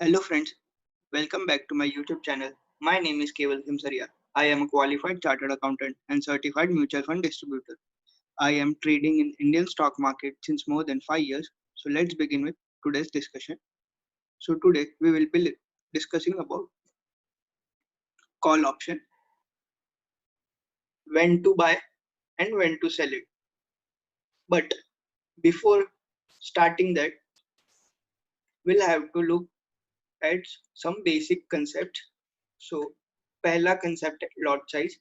Hello friends, welcome back to my YouTube channel. My name is Keval Himsaria. I am a qualified chartered accountant and certified mutual fund distributor. I am trading in Indian stock market since more than 5 years. So let's begin with today's discussion. So today we will be discussing about call option, when to buy and when to sell it. But before starting that, we'll have to look at some basic concepts. So पहला concept है lot size.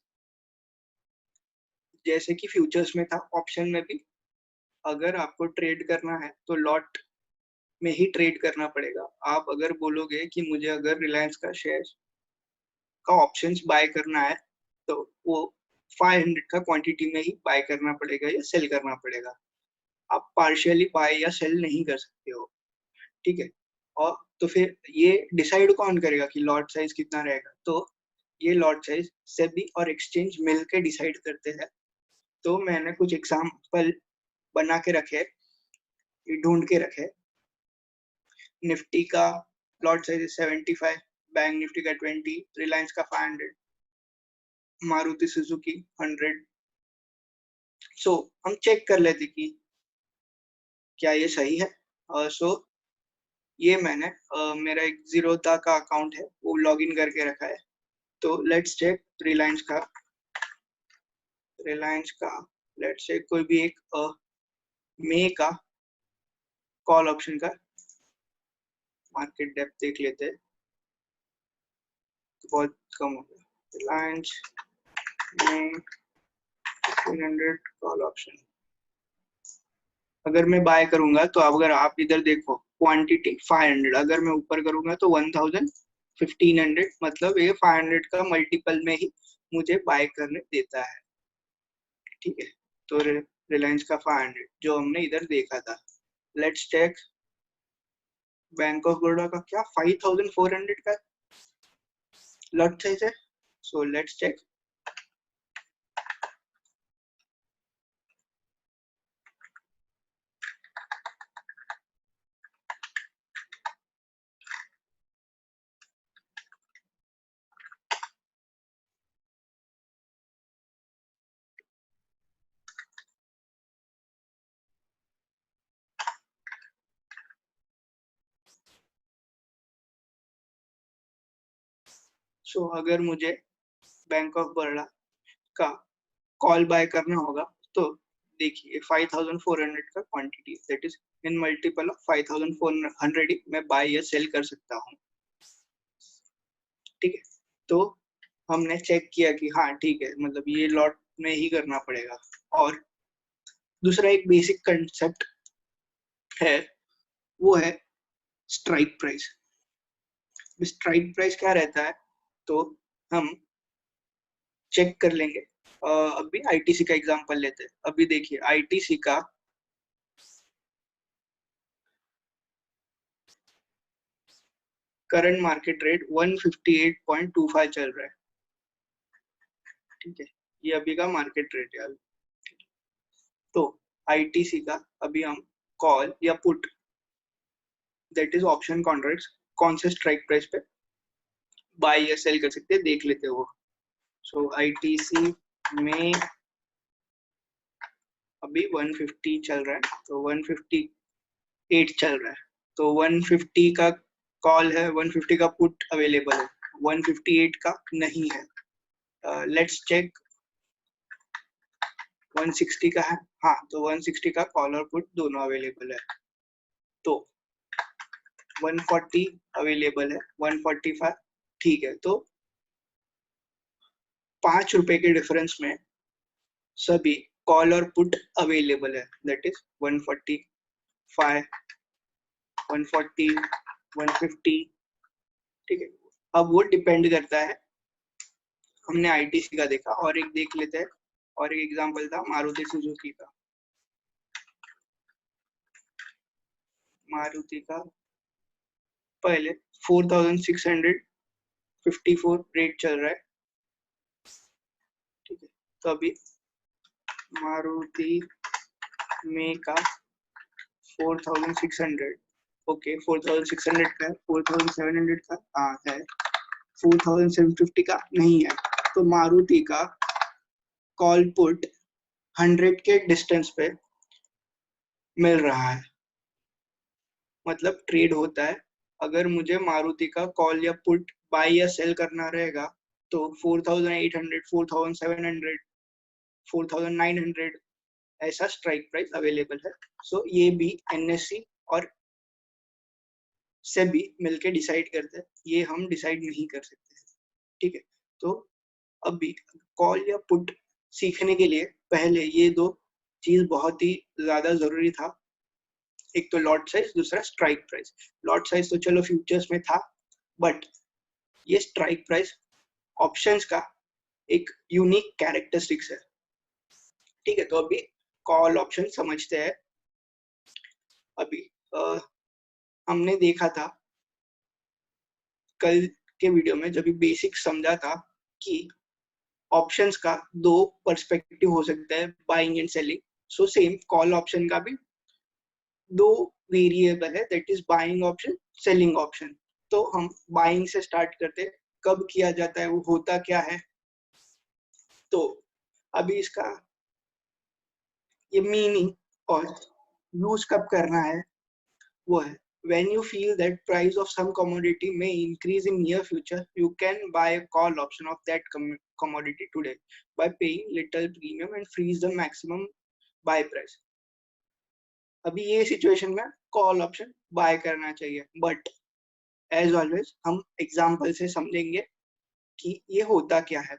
जैसे कि futures में था, option में भी अगर आपको ट्रेड करना है तो लॉट में ही ट्रेड करना पड़ेगा। आप अगर बोलोगे कि मुझे अगर रिलायंस का शेयर का ऑप्शंस बाय करना है तो वो 500 का क्वांटिटी में ही बाय करना पड़ेगा या सेल करना पड़ेगा। आप पार्शियली बाय या सेल नहीं कर सकते हो, ठीक है। और तो फिर ये डिसाइड कौन करेगा कि लॉट साइज कितना रहेगा? तो ये लॉट साइज सेबी और एक्सचेंज मिलकर डिसाइड करते हैं। तो मैंने कुछ एग्जांपल बना के रखे, ढूंढ के रखे। निफ्टी का लॉट साइज 75, बैंक निफ्टी का 20, रिलायंस का 500, मारुति सुजुकी 100। सो हम चेक कर लेते कि क्या ये सही है। सो ये मैंने मेरा एक जीरोधा का अकाउंट है वो लॉगिन करके रखा है। तो लेट्स चेक रिलायंस का लेट्स से कोई भी एक मे का कॉल ऑप्शन का मार्केट डेप्थ देख लेते हैं। तो बहुत कम हो गया। रिलायंस में 1500 कॉल ऑप्शन अगर मैं बाय करूंगा तो अगर आप इधर देखो क्वांटिटी 500, अगर मैं ऊपर करूंगा तो 1000 1500, मतलब ये 500 का मल्टीपल में ही मुझे बाय करने देता है, ठीक है। तो रिलायंस का 500 जो हमने इधर देखा था। Let's cheque bank of Baroda का क्या 5400 का लॉट साइज है। So let's check. सो अगर मुझे बैंक ऑफ बड़ौदा का कॉल बाय करना होगा तो देखिए 5400 का quantity, that is in multiple of 5400 ही मैं बाय या सेल कर सकता हूँ, ठीक है। तो हमने चेक किया कि हाँ ठीक है, मतलब ये लॉट में ही करना पड़ेगा। और दूसरा एक बेसिक कंसेप्ट है, वो है स्ट्राइक प्राइस। स्ट्राइक प्राइस क्या रहता है तो हम चेक कर लेंगे। अभी आईटीसी का एग्जांपल लेते हैं। अभी देखिए आईटीसी का करंट मार्केट रेट 158.25 चल रहा है, ठीक है। ये अभी का मार्केट रेट है। तो आईटीसी का अभी हम कॉल या put, that is option contracts, कौन से स्ट्राइक प्राइस पे बाय या सेल कर सकते हैं देख लेते हो। सो आईटीसी में अभी 150 चल रहा है, तो 158 चल रहा है। तो 150 का कॉल है, 150 का पुट अवेलेबल है, 158 का नहीं है। लेट्स चेक 160 का है। हाँ, तो 160 का कॉल और पुट दोनों अवेलेबल है। तो 140 अवेलेबल है, 145, ठीक है। तो 5 रुपए के डिफरेंस में सभी कॉल और पुट अवेलेबल है, दैट इज 145, 140, 150, ठीक है। अब वो डिपेंड करता है, हमने आईटीसी का देखा और एक देख लेते हैं। और एक एग्जांपल था मारुति सुजुकी का। मारुति का पहले 4654 रेट चल रहा है, ठीक है। तो अभी मारुति में का 4600 ओके 4600 का है, 4700 का है, 4750 का नहीं है, तो मारुति का कॉल पुट 100 के डिस्टेंस पे मिल रहा है, मतलब ट्रेड होता है। अगर मुझे मारुति का कॉल या पुट बाय या सेल करना रहेगा तो 4800, 4700, 4900 ऐसा स्ट्राइक प्राइस अवेलेबल है। सो ये भी एनएससी और सेबी मिलके डिसाइड करते हैं, ये हम डिसाइड नहीं कर सकते। ठीक है, तो अभी कॉल या पुट सीखने के लिए पहले ये दो चीज बहुत ही ज्यादा जरूरी था। एक तो लॉट साइज, दूसरा स्ट्राइक प्राइस। लॉट साइज तो चलो फ्यूचर्स में था, बट ये स्ट्राइक प्राइस ऑप्शंस का एक यूनिक कैरेक्टरिस्टिक्स है। ठीक है, तो अभी कॉल ऑप्शन समझते हैं। अभी हमने देखा था कल के वीडियो में, जब भी बेसिक समझा था कि ऑप्शंस का दो पर्सपेक्टिव हो सकता है, buying and selling. So same call option का भी दो वेरिएबल है, that is buying option, selling option. तो हम बाइंग से स्टार्ट करते हैं, कब किया जाता है, वो होता क्या है। तो अभी इसका ये मीनिंग और यूज कब करना है वो है, when you feel that price of some commodity may increase in near future, you can buy a call option of that commodity today by paying little premium and freeze the maximum buy price. अभी ये situation में call option bye करना चाहिए, but as always हम example से समझेंगे कि ये होता क्या है।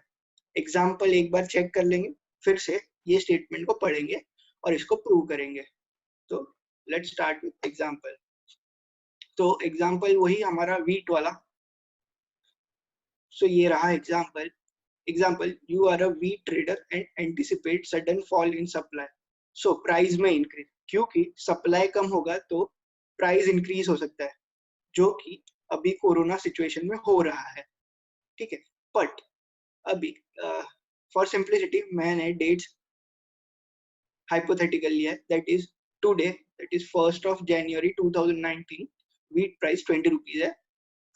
एग्जांपल एक बार चेक कर लेंगे, फिर से ये स्टेटमेंट को पढ़ेंगे और इसको प्रूव करेंगे। तो लेट्स स्टार्ट विद एग्जांपल। तो एग्जांपल वही हमारा वीट वाला। सो ये रहा example. Example, you are a wheat trader and anticipate sudden fall in supply, so price में इंक्रीज, क्योंकि सप्लाई कम होगा तो प्राइस इंक्रीज हो सकता है, जो कि अभी कोरोना सिचुएशन में हो रहा है। ठीक है, बट अभी फॉर सिंप्लिसिटी मैंने डेट्स हाइपोथेटिकल लिया है, that is today, that is 1st of January 2019, wheat price 20 rupees है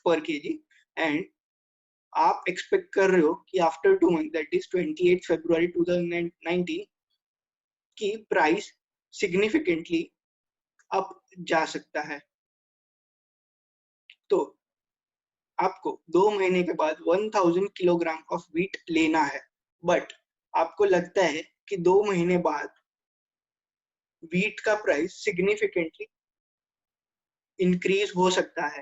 पर केजी, एंड आप एक्सपेक्ट कर रहे हो कि after 2 month, that is 28 February 2019, की प्राइस सिग्निफिकेंटली अप जा सकता है। तो आपको 2 महीने के बाद 1000 किलोग्राम ऑफ वीट लेना है, बट आपको लगता है कि 2 महीने बाद वीट का प्राइस सिग्निफिकेंटली इंक्रीज हो सकता है।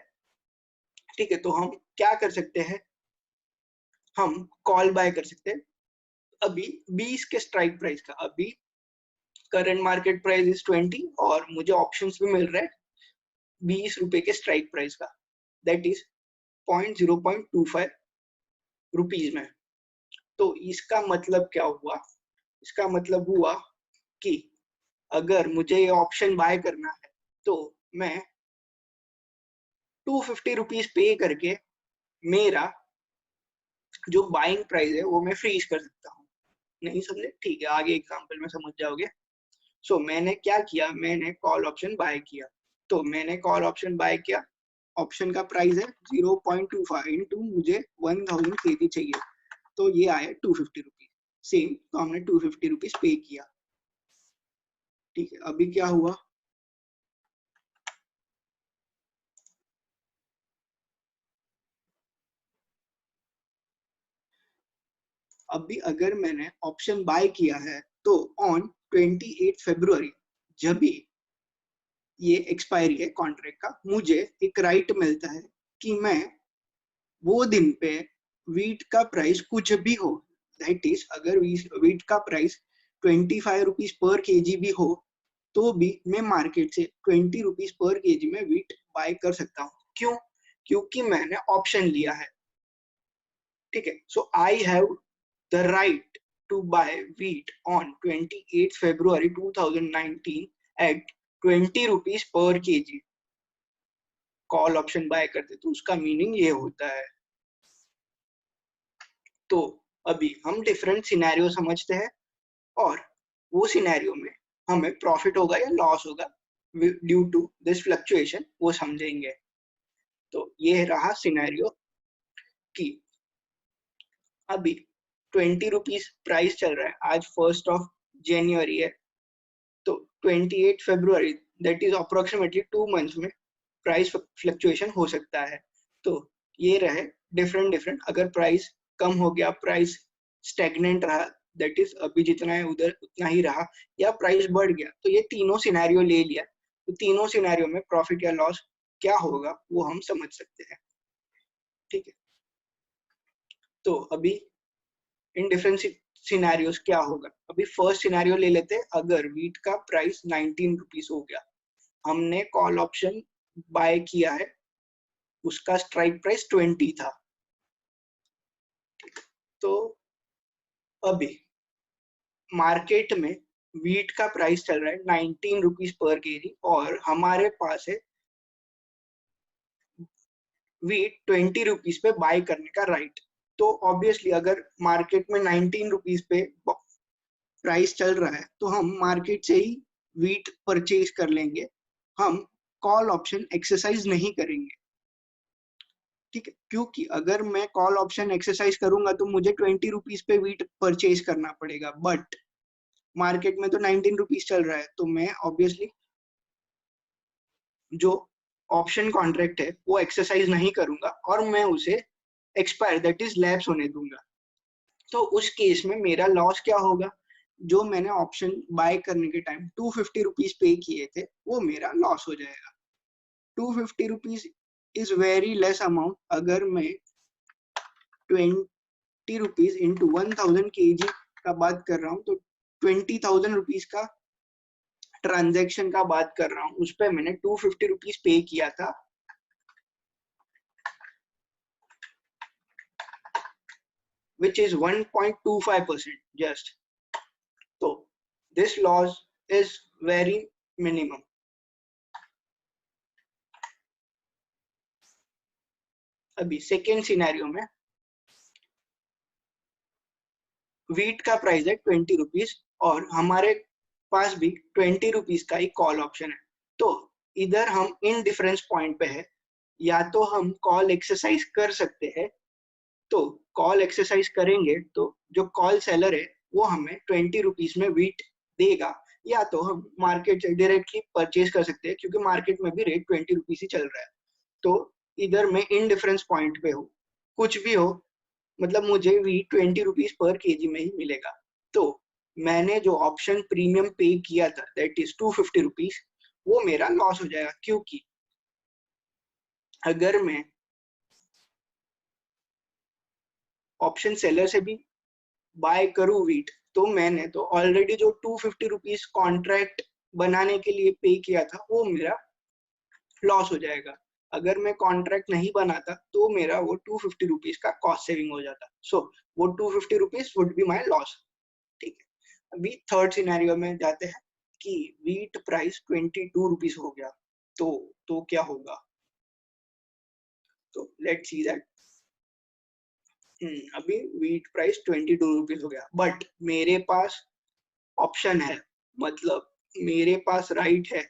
ठीक है, तो हम क्या कर सकते हैं, हम कॉल बाय कर सकते हैं अभी 20 के स्ट्राइक प्राइस का। अभी करंट मार्केट प्राइस इज 20 और मुझे ऑप्शंस भी मिल रहा है 20 रुपए के स्ट्राइक प्राइस का, दैट इज 0.25 रुपीज में। तो इसका मतलब क्या हुआ, इसका मतलब हुआ कि अगर मुझे ये ऑप्शन बाय करना है तो मैं 250 रुपीज पे करके मेरा जो बाइंग प्राइस है वो मैं फ्रीज कर सकता हूँ। नहीं समझे? ठीक है, आगे एग्जांपल में समझ जाओगे। सो मैंने क्या किया, मैंने कॉल ऑप्शन बाय किया। तो मैंने कॉल ऑप्शन बाय किया, ऑप्शन का प्राइस है 0.25 इंटू मुझे 1000 केजी चाहिए, तो ये आया 250 रुपीज। सेम, तो हमने 250 रुपीज पे किया। ठीक है, अभी क्या हुआ, अभी अगर मैंने ऑप्शन बाय किया है तो ऑन 28 फरवरी, जब भी ये एक्सपायरी है कॉन्ट्रैक्ट का, मुझे एक राइट मिलता है कि मैं वो दिन पे वीट का प्राइस कुछ भी हो, दैट इज अगर वीट का प्राइस 25 रुपीज पर केजी भी हो, तो भी मैं मार्केट से 20 रुपीज पर केजी में वीट बाय कर सकता हूँ। क्यों? क्योंकि मैंने ऑप्शन लिया है। ठीक है, so I have the right to buy wheat on 28 February 2019 at 20 rupees per KG. Call option buy करते तो उसका मीनिंग ये होता है। तो अभी हम डिफरेंट सिनेरियो समझते हैं और वो सिनेरियो में हमें प्रॉफिट होगा या लॉस होगा ड्यू टू दिस फ्लक्चुएशन वो समझेंगे। तो ये रहा सिनेरियो कि अभी 20 रुपीज प्राइस चल रहा है, आज 1 है, तो 28 फरवरी दैट इज अप्रोक्सीमेटली 2 मंथ्स में प्राइस फ्लक्चुएशन हो सकता है। तो ये रहे डिफरेंट, अगर प्राइस कम हो गया, प्राइस स्टेगनेंट रहा, दैट इज अभी जितना है उधर उतना ही रहा, या प्राइस बढ़ गया, तो ये तीनों सिनेरियो ले लिया। तो तीनों सिनेरियो में प्रॉफिट या लॉस क्या होगा वो हम समझ सकते हैं। ठीक है, तो अभी इन डिफरेंट सिनेरियोस क्या होगा। अभी फर्स्ट सिनेरियो ले लेते हैं, अगर वीट का प्राइस 19 रुपीज हो गया, हमने कॉल ऑप्शन बाय किया है, उसका स्ट्राइक प्राइस 20 था। तो अभी मार्केट में वीट का प्राइस चल रहा है 19 रुपीज पर केजी, और हमारे पास है वीट 20 रुपीज पे बाय करने का राइट। तो ऑब्वियसली अगर मार्केट में 19 रुपीज पे प्राइस चल रहा है, तो हम मार्केट से ही वीट परचेज कर लेंगे, हम कॉल ऑप्शन एक्सरसाइज नहीं करेंगे। ठीक है, क्योंकि अगर मैं कॉल ऑप्शन एक्सरसाइज करूंगा तो मुझे 20 रुपीज पे वीट परचेज करना पड़ेगा, बट मार्केट में तो 19 रुपीज चल रहा है, तो मैं ऑब्वियसली जो ऑप्शन कॉन्ट्रैक्ट है वो एक्सरसाइज नहीं करूंगा और मैं उसे एक्सपायर दैट इज लैप्स होने दूंगा। तो उस केस में मेरा लॉस क्या होगा, जो मैंने ऑप्शन बाय करने के टाइम 250 रुपीज पे किए थे वो मेरा लॉस हो जाएगा। 250 rupees is very less amount. अगर मैं 20 रुपीज इंटू 1000 केजी का बात कर रहा हूँ, तो 20,000 रुपीज का ट्रांजैक्शन का बात कर रहा हूँ, उस पर मैंने 250 रुपीज पे किया था, which is 1.25% just. So this loss is very minimum. अभी सेकेंड सिनेरियो में वीट का प्राइस है 20 रुपीज और हमारे पास भी 20 रुपीज का ही कॉल ऑप्शन है। तो इधर हम इन डिफरेंस पॉइंट पे है, या तो हम कॉल एक्सरसाइज कर सकते हैं, तो कॉल एक्सरसाइज करेंगे तो जो कॉल सेलर है वो हमें 20 रुपीज में वीट देगा, या तो हम मार्केट से डायरेक्टली परचेज कर सकते हैं, क्योंकि मार्केट में भी रेट 20 रुपीज ही चल रहा है। तो इधर मैं इन डिफरेंस पॉइंट पे हूँ, कुछ भी हो, मतलब मुझे वीट 20 रुपीज पर केजी में ही मिलेगा। तो मैंने जो ऑप्शन प्रीमियम पे किया था दैट इज 250 रुपीज, वो मेरा लॉस हो जाएगा, क्योंकि अगर मैं ऑप्शन सेलर से भी बाय करूँ वीट, तो मैंने तो ऑलरेडी जो 250 रुपीज कॉन्ट्रैक्ट बनाने के लिए पे किया था वो मेरा लॉस हो जाएगा। अगर मैं कॉन्ट्रैक्ट नहीं बनाता तो मेरा वो 250 रुपीज का कॉस्ट सेविंग हो जाता, सो वो 250 rupees would be my loss. ठीक है, अभी थर्ड सिनेरियो में जाते हैं कि वीट प्राइस 22 रुपीज हो गया, तो क्या होगा। तो लेट्स सी दैट। अभी वीट प्राइस 22 रुपीज हो गया, बट मेरे पास ऑप्शन है, मतलब मेरे पास राइट है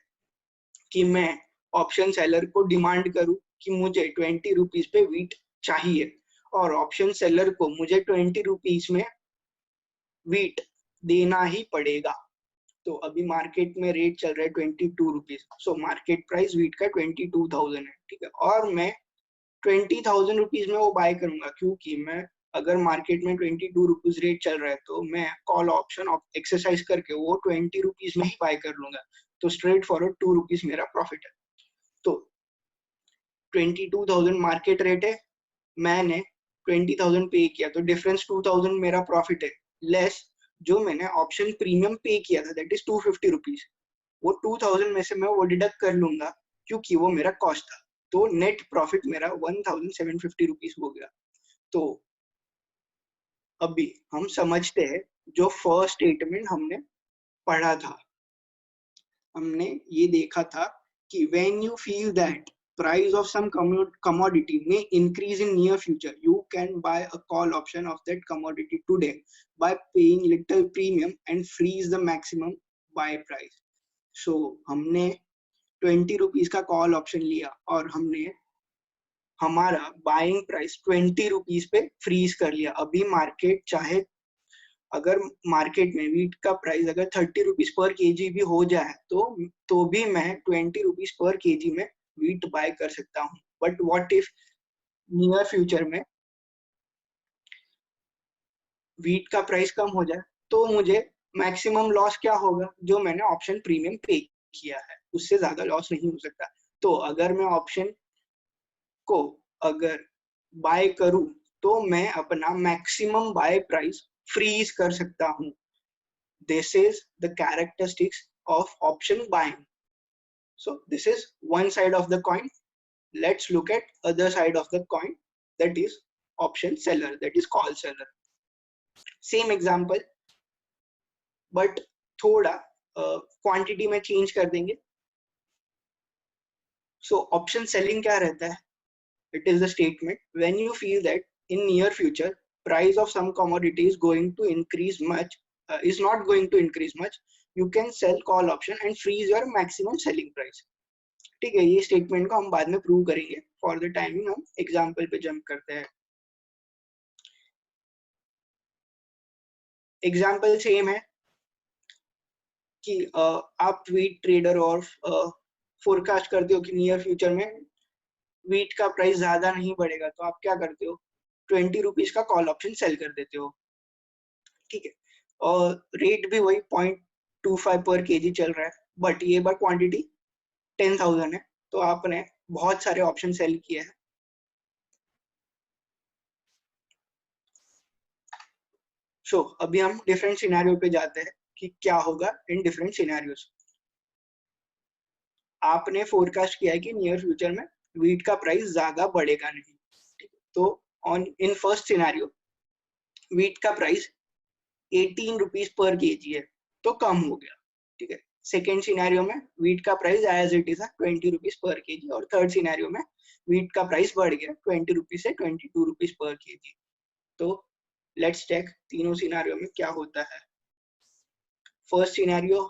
कि मैं ऑप्शन सेलर को डिमांड करूं कि मुझे 20 रुपीज पे वीट चाहिए, और ऑप्शन सेलर को मुझे 20 रुपीज में वीट देना ही पड़ेगा। तो अभी मार्केट में रेट चल रहा है 22 rupees, so market price wheat का 22,000 है। ठीक है, और मैं 20,000 रुपीज में वो बाय करूंगा, क्योंकि मैं अगर मार्केट में 22 रुपीज रेट चल रहा है तो मैं कॉल ऑप्शन एक्सरसाइज करके वो 20 रुपीज में ही बाय कर लूंगा, तो स्ट्रेट फॉरवर्ड 2 रुपीज मेरा प्रॉफिट है। तो 22,000 मार्केट रेट है, मैंने 20,000 पे किया, तो डिफरेंस 2,000 मेरा प्रॉफिट है, लेस जो मैंने ऑप्शन प्रीमियम पे किया था दैट इज 250 रुपीज, वो 2,000 में से मैं वो डिडक्ट कर लूंगा क्योंकि वो मेरा कॉस्ट था। तो नेट प्रॉफिट मेरा 1,750 रुपीज हो गया। तो अभी हम समझते हैं जो फर्स्ट स्टेटमेंट हमने पढ़ा था, हमने ये देखा था कि when you feel that price of some commodity may increase in near future, you can buy a call option of that commodity today by paying little premium and freeze the maximum buy price. So हमने ₹20 का call option लिया और हमने हमारा buying price ₹20 पे freeze कर लिया। अभी मार्केट चाहे अगर मार्केट में वीट का प्राइस अगर ₹30 पर केजी भी हो जाए तो भी मैं ₹20 पर केजी में वीट बाय कर सकता हूँ। But what if near future में वीट का प्राइस कम हो जाए, तो मुझे मैक्सिमम लॉस क्या होगा? जो मैंने ऑप्शन प्रीमियम पे किया है उससे ज्यादा लॉस नहीं हो सकता। तो अगर मैं ऑप्शन को अगर बाय करूं तो मैं अपना मैक्सिमम बाय प्राइस फ्रीज कर सकता हूं। This is the characteristics of option buying. So this is one side of the coin. Let's look at other side of the coin, that is option seller, that is call seller. Same example but थोड़ा quantity में change कर देंगे। So option selling क्या रहता है? It is the statement when you feel that in near future price of some commodity is going to increase much, is not going to increase much, you can sell call option and freeze your maximum selling price. ठीक है, ये statement को हम बाद में prove करेंगे। For the timing हम example पे जंप करते हैं। एग्जाम्पल सेम है कि आप वीट ट्रेडर और फोरकास्ट करते हो कि नियर फ्यूचर में वीट का प्राइस ज्यादा नहीं बढ़ेगा, तो आप क्या करते हो? ₹20 का कॉल ऑप्शन सेल कर देते हो। ठीक है, और रेट भी वही 0.25 पर केजी चल रहा है, बट ये बार क्वांटिटी 10,000 है, तो आपने बहुत सारे ऑप्शन सेल किए हैं। सो अभी हम डिफरेंट सिनेरियो पे जाते हैं कि क्या होगा इन डिफरेंट सिनेरियोस। आपने फोरकास्ट किया है कि नियर फ्यूचर में वीट का प्राइस ज्यादा बढ़ेगा नहीं। ठीक है, तो on in first scenario wheat का प्राइस ₹18 पर केजी है, तो कम हो गया। ठीक है, सेकेंड सिनेरियो में वीट का प्राइस एज इट इज है ₹20 पर केजी, और थर्ड सिनेरियो में वीट का प्राइस बढ़ गया ₹20 से ₹22 पर केजी। तो लेट्स चेक तीनों सिनेरियो में क्या होता है। फर्स्ट सिनेरियो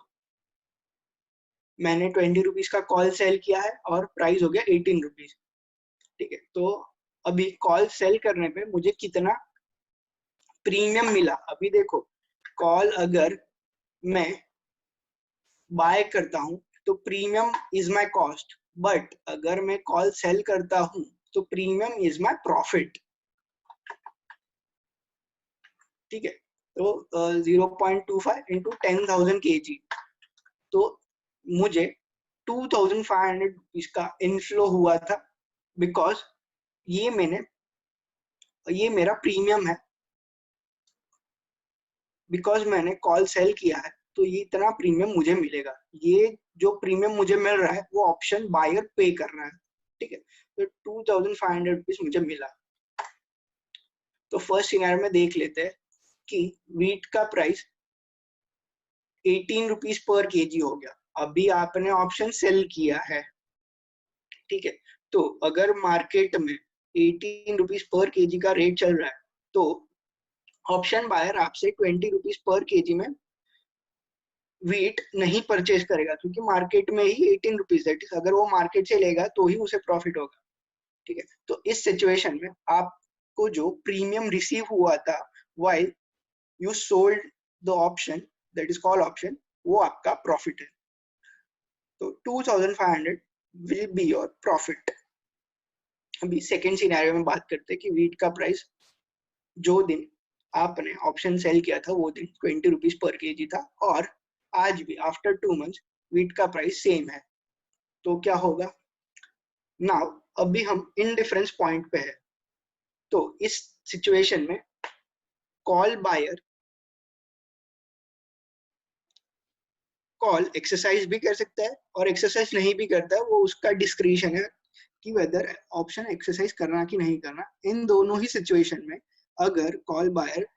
मैंने ₹20 का कॉल सेल किया है और प्राइस हो गया ₹18। ठीक है, तो अभी कॉल सेल करने पे मुझे कितना प्रीमियम मिला? अभी देखो, कॉल अगर मैं बाय करता हूं तो premium is my cost, but अगर मैं कॉल सेल करता हूं तो प्रीमियम इज माय प्रॉफिट। ठीक है, तो 0.25 इंटू 10,000 केजी, तो मुझे ₹2,500 का इनफ्लो हुआ था, बिकॉज ये मेरा प्रीमियम है। बिकॉज मैंने कॉल सेल किया है तो ये इतना प्रीमियम मुझे मिलेगा। ये जो प्रीमियम मुझे मिल रहा है वो ऑप्शन बायर पे कर रहा है। ठीक है, तो ₹2,500 मुझे मिला। तो फर्स्ट सिनेरियो में देख लेते हैं कि वीट का प्राइस ₹18 पर केजी हो गया। अभी आपने ऑप्शन सेल किया है। ठीक है, तो अगर मार्केट में ₹18 पर केजी का रेट चल रहा है तो ऑप्शन बायर आपसे ₹20 पर केजी में वीट नहीं परचेज करेगा, क्योंकि मार्केट में ही ₹18 है। अगर वो मार्केट से लेगा तो ही उसे प्रॉफिट होगा। ठीक है, तो इस सिचुएशन में आपको जो प्रीमियम रिसीव हुआ था while you sold the option, that is call option, वो आपका प्रॉफिट है। तो 2,500 विल बी योर प्रॉफिट। अभी सेकेंड सिनेरियो में बात करते हैं कि वीट का प्राइस जो दिन आपने ऑप्शन सेल किया था वो दिन ₹20 पर केजी था, और आज भी आफ्टर 2 मंथ्स वीट का प्राइस सेम है। तो क्या होगा? नाउ अभी हम इनडिफरेंस पॉइंट पे है। तो इस सिचुएशन में कॉल बायर कॉल एक्सरसाइज भी कर सकता है और एक्सरसाइज नहीं भी करता है, वो उसका डिस्क्रिशन है कि वेदर ऑप्शन एक्सरसाइज करना कि नहीं करना। इन दोनों ही सिचुएशन में अगर कॉल बायर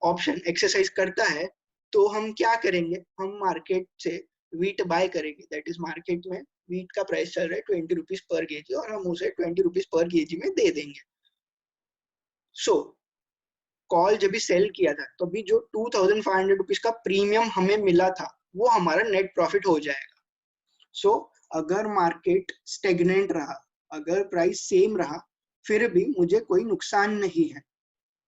ऑप्शन एक्सरसाइज करता है तो हम क्या करेंगे? हम मार्केट से वीट बाय करेंगे, दैट इज मार्केट में वीट का प्राइस चल रहा है ₹20 पर केजी और हम उसे ₹20 पर केजी में दे देंगे। सो कॉल जब भी सेल किया था तो भी जो ₹2,500 का प्रीमियम हमें मिला था वो हमारा नेट प्रॉफिट हो जाएगा। सो अगर मार्केट स्टेगनेंट रहा, अगर प्राइस सेम रहा, फिर भी मुझे कोई नुकसान नहीं है।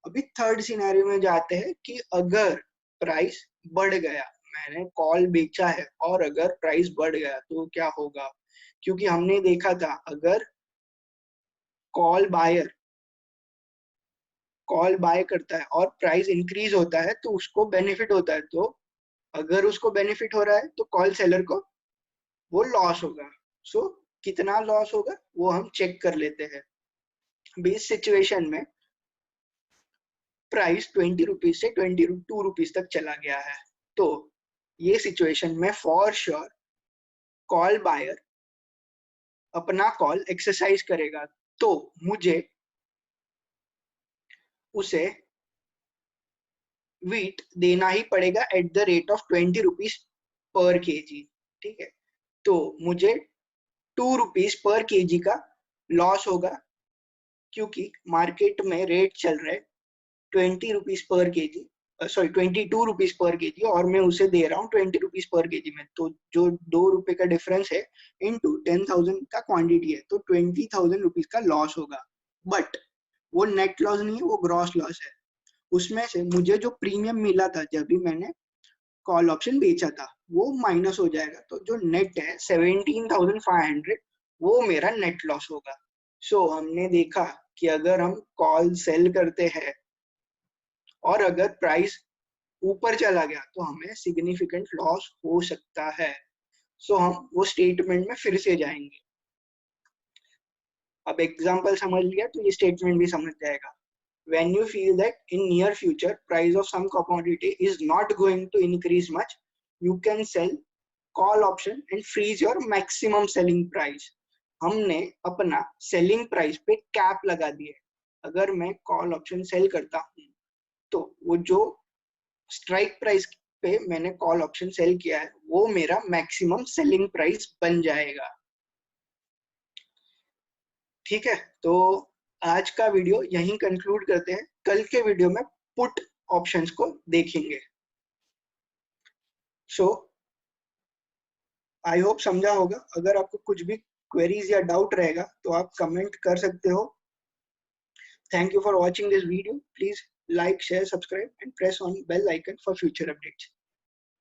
अभी थर्ड सिनेरियो में जाते हैं कि अगर प्राइस बढ़ गया, मैंने कॉल बेचा है और अगर प्राइस बढ़ गया तो क्या होगा? क्योंकि हमने देखा था अगर कॉल बाय करता है और प्राइस इंक्रीज होता है तो उसको बेनिफिट होता है, तो अगर उसको बेनिफिट हो रहा है तो कॉल सेलर को वो लॉस होगा। सो कितना लॉस होगा वो हम चेक कर लेते हैं। बेस सिचुएशन में प्राइस 20 रुपीज से 22 रुपीज तक चला गया है, तो ये सिचुएशन में फॉर श्योर कॉल बायर अपना कॉल एक्सरसाइज करेगा, तो मुझे उसे वीट देना ही पड़ेगा at the rate of 20 rupees per KG. ठीक है, तो मुझे 2 रुपीज पर केजी का लॉस होगा, क्योंकि मार्केट में रेट चल रहा है 20 rupees per KG, sorry 22 rupees per KG, और मैं उसे दे रहा हूँ 20 रुपीज पर केजी में, तो जो 2 रुपए का डिफरेंस है इनटू 10,000 का क्वांटिटी है, तो 20,000 रुपीज का लॉस होगा। बट वो नेट लॉस नहीं है, वो ग्रॉस लॉस है। उसमें से मुझे जो प्रीमियम मिला था जब भी मैंने कॉल ऑप्शन बेचा था वो माइनस हो जाएगा, तो जो नेट है 17,500 वो मेरा नेट लॉस होगा। सो हमने देखा कि अगर हम कॉल सेल करते हैं और अगर प्राइस ऊपर चला गया तो हमें सिग्निफिकेंट लॉस हो सकता है। सो हम वो स्टेटमेंट में फिर से जाएंगे। अब एग्जांपल समझ लिया तो ये स्टेटमेंट भी समझ जाएगा। When you feel that in near future price of some commodity is not going to increase much, you can sell call option and freeze your maximum selling price. हमने अपना सेलिंग प्राइस पे cap लगा दिए। अगर मैं call option sell करता हूँ तो वो जो स्ट्राइक प्राइस पे मैंने कॉल ऑप्शन सेल किया है वो मेरा मैक्सिमम सेलिंग प्राइस बन जाएगा। ठीक है, तो आज का वीडियो यहीं कंक्लूड करते हैं। कल के वीडियो में पुट ऑप्शंस को देखेंगे। सो आई होप समझा होगा। अगर आपको कुछ भी क्वेरीज या डाउट रहेगा तो आप कमेंट कर सकते हो। Thank you for watching this video. Please like, share, subscribe and press on bell icon for future updates.